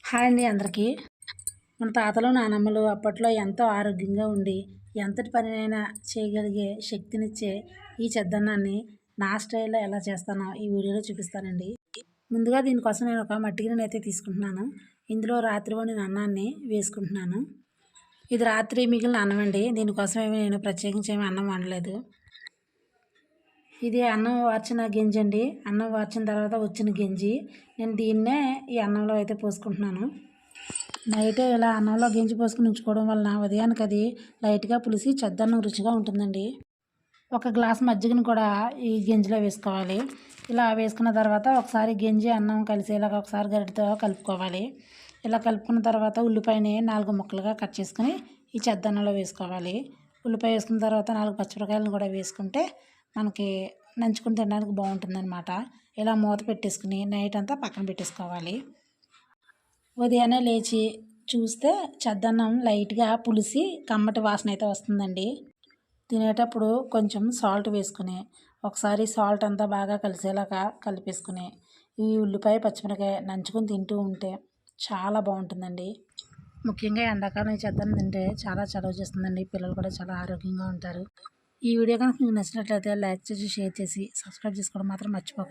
Hi అండి అందరికీ. మన తాతలు నానమ్మలు అప్పట్లో ఎంతో ఆరోగ్యంగా ఉండి ఎంతటి పనినైనా చేయగలిగే శక్తినిచ్చే ఈ చెద్దన్నాన్ని నా స్టైల్లో ఎలా చేస్తానో ఈ వీడియోలో చూపిస్తానండి. ముందుగా దీనికోసం నేను ఒక మట్టి గిన్నెని అయితే తీసుకుంటున్నాను. ఇందులో రాత్రి వండిన అన్నాన్ని వేసుకుంటున్నాను. ఇది రాత్రి మిగిలిన అన్నం అండి. దీనికోసం నేను ప్రత్యేకించి అన్నం వండలేదు. ఇది అన్నం వార్చిన గింజ అండి. అన్నం వార్చిన తర్వాత వచ్చిన గింజి. నేను దీన్నే ఈ అన్నంలో అయితే పోసుకుంటున్నాను. నైటే ఇలా అన్నంలో గింజి పోసుకుని ఉంచుకోవడం వలన ఉదయానికి అది లైట్గా పులిసి చెద్దన్నం రుచిగా ఉంటుందండి. ఒక గ్లాస్ మజ్జిగను కూడా ఈ గింజలో వేసుకోవాలి. ఇలా వేసుకున్న తర్వాత ఒకసారి గింజి అన్నం కలిసేలాగా ఒకసారి గరిటెతో కలుపుకోవాలి. ఇలా కలుపుకున్న తర్వాత ఉల్లిపాయని 4 ముక్కలుగా కట్ చేసుకుని ఈ చెద్దన్నంలో వేసుకోవాలి. ఉల్లిపాయ వేసుకున్న తర్వాత 4 పచ్చిమిరకాయలను కూడా వేసుకుంటే మనకి నంచుకుని తినడానికి బాగుంటుందన్నమాట. ఇలా మూత పెట్టేసుకుని నైట్ అంతా పక్కన పెట్టేసుకోవాలి. ఉదయాన్నే లేచి చూస్తే చెద్దన్నం లైట్గా పులిసి కమ్మటి వాసన అయితే వస్తుందండి. తినేటప్పుడు కొంచెం సాల్ట్ వేసుకుని ఒకసారి సాల్ట్ అంతా బాగా కలిసేలాగా కలిపేసుకుని ఈ ఉల్లిపాయ పచ్చిమిరకాయ నంచుకొని తింటూ ఉంటే చాలా బాగుంటుందండి. ముఖ్యంగా ఎండాకాలం ఈ చెద్దన్నం తింటే చాలా చలవ చేస్తుందండి. పిల్లలు కూడా చాలా ఆరోగ్యంగా ఉంటారు. ఈ వీడియో కనుక మీకు నచ్చినట్లయితే లైక్ చేసి షేర్ చేసి సబ్స్క్రైబ్ చేసుకోవడం మాత్రం మర్చిపోకండి.